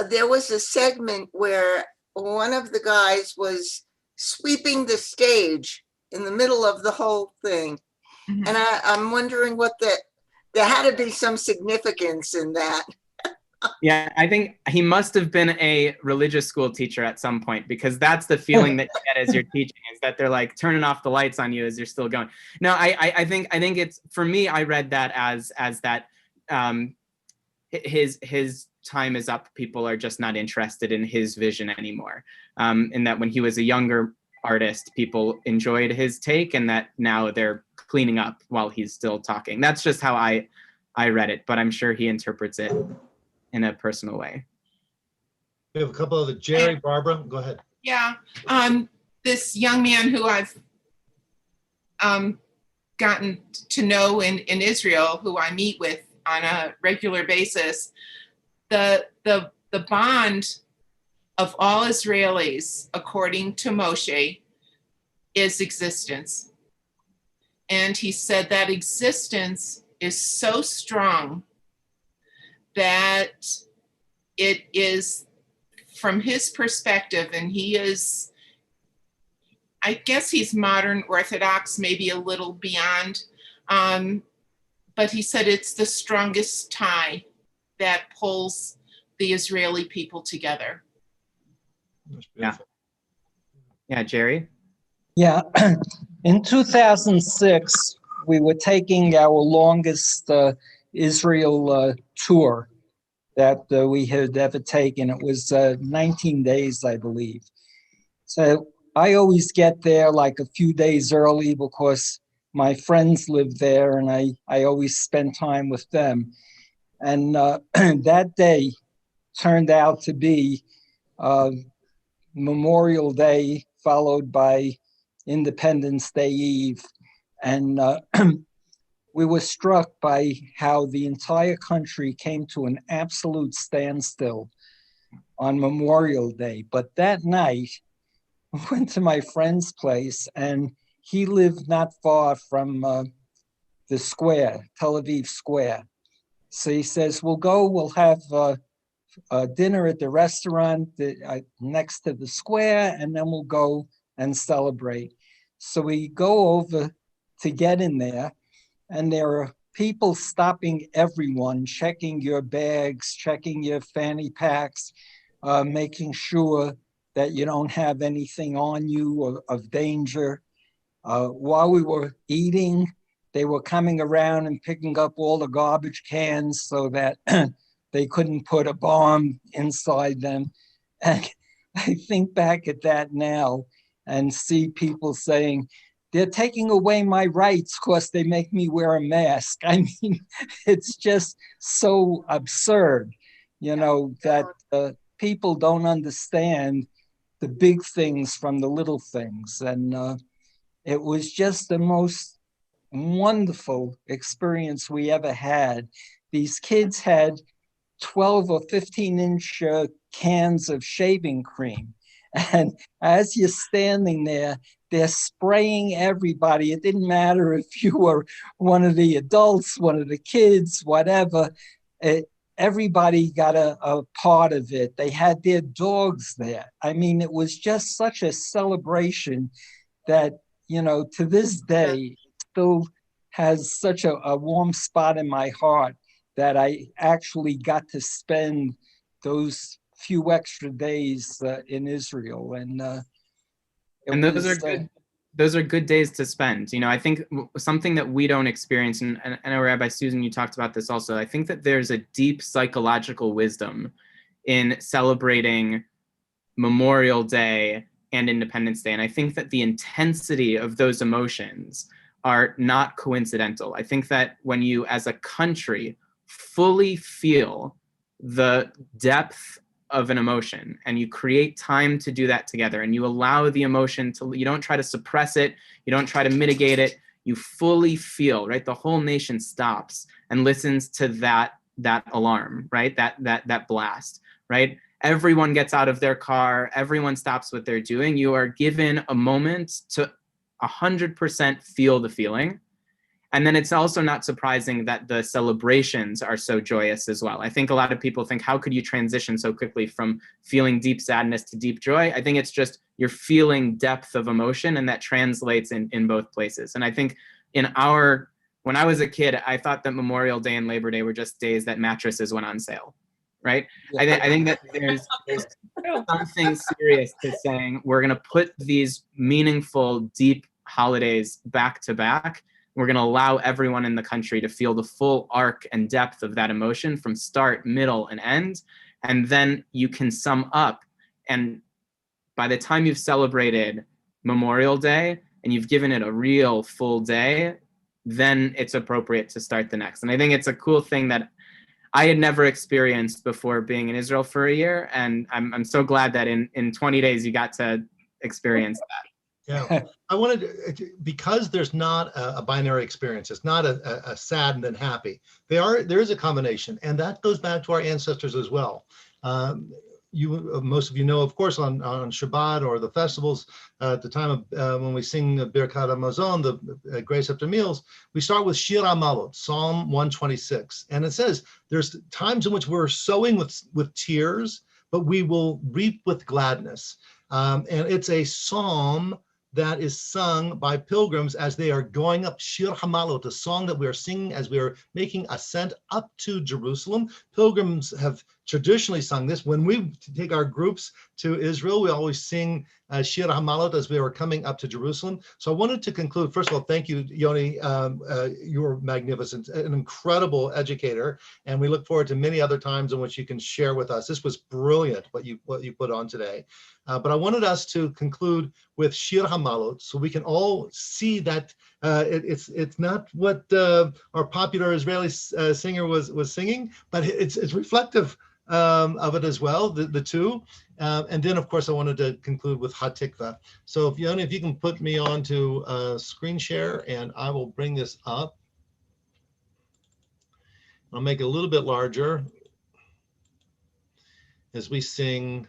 there was a segment where one of the guys was sweeping the stage in the middle of the whole thing. Mm-hmm. And I'm wondering what there had to be some significance in that.
Yeah, I think he must have been a religious school teacher at some point, because that's the feeling that you get as you're teaching, is that they're like turning off the lights on you as you're still going. No, I think it's, for me, I read that as that his time is up. People are just not interested in his vision anymore. And that when he was a younger artist, people enjoyed his take, and that now they're cleaning up while he's still talking. That's just how I read it, but I'm sure he interprets it in a personal way.
We have a couple of the Jerry, Barbara, go ahead.
Yeah, this young man who I've gotten to know in Israel, who I meet with on a regular basis, the bond of all Israelis, according to Moshe, is existence. And he said that existence is so strong that it is, from his perspective, and he is, I guess he's modern Orthodox, maybe a little beyond, but he said it's the strongest tie that pulls the Israeli people together.
Yeah. Yeah, Jerry?
Yeah, in 2006, we were taking our longest Israel tour that we had ever taken. It was 19 days, I believe. So I always get there like a few days early because my friends live there and I always spend time with them. And that day turned out to be Memorial Day, followed by Independence Day Eve. And we were struck by how the entire country came to an absolute standstill on Memorial Day. But that night, we went to my friend's place, and he lived not far from the square, Tel Aviv Square. So he says, we'll have dinner at the restaurant next to the square, and then we'll go and celebrate. So we go over to get in there, and there are people stopping everyone, checking your bags, checking your fanny packs, making sure that you don't have anything on you of danger. While we were eating, they were coming around and picking up all the garbage cans so that they couldn't put a bomb inside them. And I think back at that now and see people saying, they're taking away my rights because they make me wear a mask. I mean, it's just so absurd, that people don't understand the big things from the little things. And it was just the most wonderful experience we ever had. These kids had 12 or 15-inch cans of shaving cream. And as you're standing there, they're spraying everybody. It didn't matter if you were one of the adults, one of the kids, whatever. Everybody got a part of it. They had their dogs there. I mean, it was just such a celebration that, to this day, still has such a warm spot in my heart that I actually got to spend those few extra days in Israel. And
those are good days to spend. I think something that we don't experience, and I know Rabbi Susan, you talked about this also, I think that there's a deep psychological wisdom in celebrating Memorial Day and Independence Day. And I think that the intensity of those emotions are not coincidental. I think that when you, as a country, fully feel the depth of an emotion and you create time to do that together and you allow the emotion to, you don't try to suppress it, you don't try to mitigate it, you fully feel, right? The whole nation stops and listens to that alarm, right? That blast, right? Everyone gets out of their car, everyone stops what they're doing. You are given a moment to 100% feel the feeling. And then it's also not surprising that the celebrations are so joyous as well. I think a lot of people think, how could you transition so quickly from feeling deep sadness to deep joy? I think it's just you're feeling depth of emotion, and that translates in both places. And I think when I was a kid, I thought that Memorial Day and Labor Day were just days that mattresses went on sale, right? I think that there's something serious to saying we're going to put these meaningful, deep holidays back to back. We're going to allow everyone in the country to feel the full arc and depth of that emotion from start, middle, and end. And then you can sum up. And by the time you've celebrated Memorial Day and you've given it a real full day, then it's appropriate to start the next. And I think it's a cool thing that I had never experienced before being in Israel for a year. And I'm so glad that in 20 days you got to experience that.
Yeah, I wanted to, because there's not a binary experience. It's not a sad and then happy. There is a combination, and that goes back to our ancestors as well. Most of you know, of course, on Shabbat or the festivals, at the time of when we sing Birkat HaMazon, the grace after meals, we start with Shir HaMalot, Psalm 126, and it says there's times in which we're sowing with tears, but we will reap with gladness, and it's a psalm that is sung by pilgrims as they are going up Shir HaMalot, a song that we are singing as we are making ascent up to Jerusalem. Pilgrims have traditionally sung this. When we take our groups to Israel, we always sing Shir HaMalot as we are coming up to Jerusalem. So I wanted to conclude, first of all, thank you, Yoni. You're magnificent, an incredible educator, and we look forward to many other times in which you can share with us. This was brilliant, what you put on today. But I wanted us to conclude with Shir HaMalot, so we can all see that it's not what our popular Israeli singer was singing, but it's reflective of it as well, the two. And then, of course, I wanted to conclude with Hatikva. So, Yoni, if you can put me on to screen share, and I will bring this up. I'll make it a little bit larger as we sing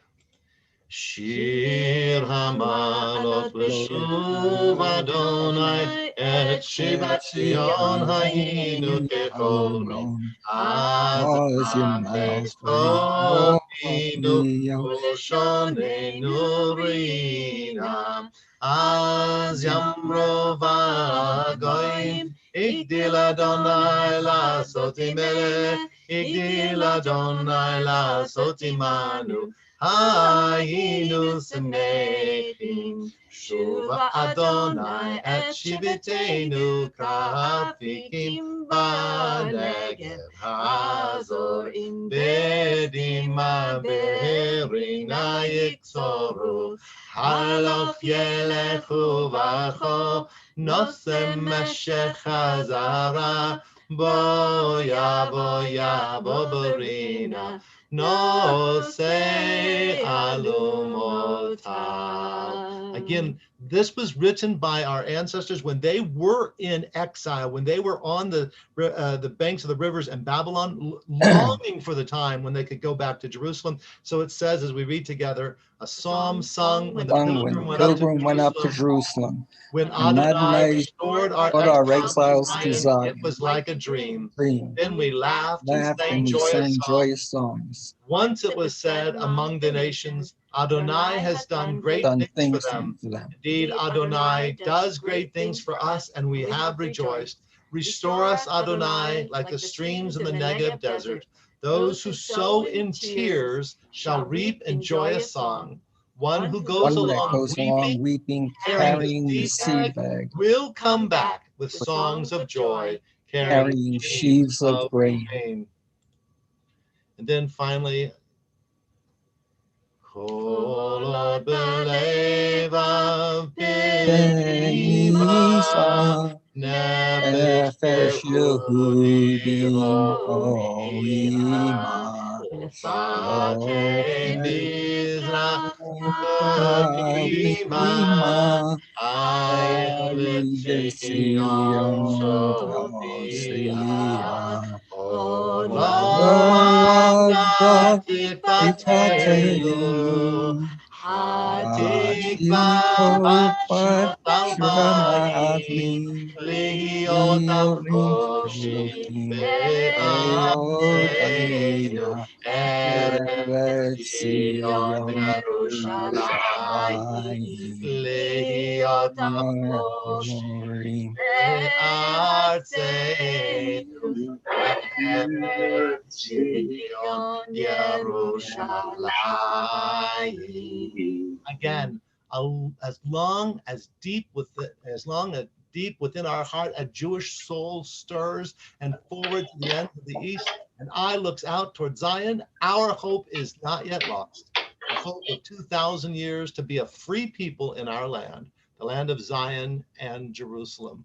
Shir HaMalot v'shuv Adonai et Shivat Zion hayinu kechol az yameis tovinu u'shonenu rinam az yamro v'agoyim igdil Adonai la'asot melech igdil Adonai la'asot imanu היינו שמחים, שובה אדוני את שיבתנו כאפיקים בנגב, הזורעים בדמעה ברינה יקצורו, הלוך ילך ובכו, נושא משך חזרה, בויה בויה בו ברינה, נושא אלומותיו. Again, this was written by our ancestors when they were in exile, when they were on the banks of the rivers in Babylon, longing for the time when they could go back to Jerusalem. So it says, as we read together, a psalm sung when the pilgrim went up to Jerusalem. When Adonai restored our exiles to Zion, it was like a dream. Then we laughed and sang joyous songs. Once it was said among the nations, Adonai has done great things for them. Indeed, Adonai does great things for us, and we have rejoiced. Restore us, Adonai, like the streams in the Negev desert. Those who sow in tears shall reap in joyous song. One who goes along weeping, carrying the seed bag, will come back with songs of joy, carrying sheaves of grain. And then finally, Kol od belevav b'nima nefesh Yehudim oima Ufate mizrach ayel Zion Moshiach Olam Tikvatenu Hatikva Shavamali Liot Amoshim Be'aseinu Erev Zion Yerushalayim Liot Amoshim Be'aseinu Erev Zion Yerushalayim. Again, as long as deep within our heart a Jewish soul stirs and forward to the end of the east, and eye looks out toward Zion, our hope is not yet lost. The hope of 2,000 years to be a free people in our land, the land of Zion and Jerusalem.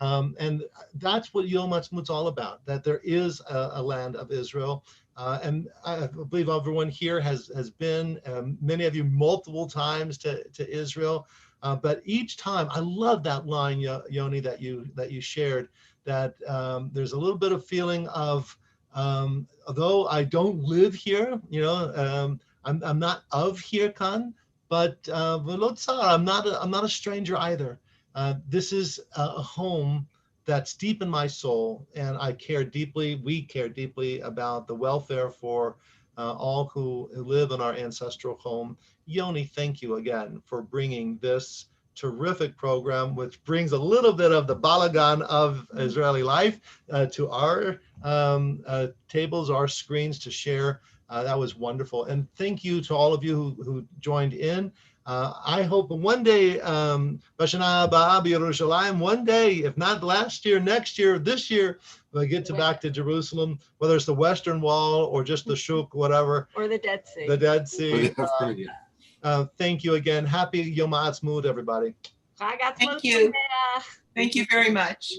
And that's what Yom HaAtzmaut's all about, that there is a land of Israel. And I believe everyone here has been, many of you multiple times to Israel. But each time, I love that line, Yoni, that you shared, that there's a little bit of feeling of, although I don't live here, I'm not of here, Khan, but I'm not a stranger either. This is a home that's deep in my soul, and we care deeply about the welfare for all who live in our ancestral home. Yoni, thank you again for bringing this terrific program, which brings a little bit of the balagan of Israeli life to our tables, our screens to share. That was wonderful. And thank you to all of you who joined in. I hope one day, Bashana Haba Yerushalayim, one day, if not last year, next year, this year, we'll get back to Jerusalem, whether it's the Western Wall or just the Shuk, whatever.
Or the Dead Sea.
The Dead Sea. Thank you again. Happy Yom HaAtzmaut, everybody.
Thank you. Thank you very much.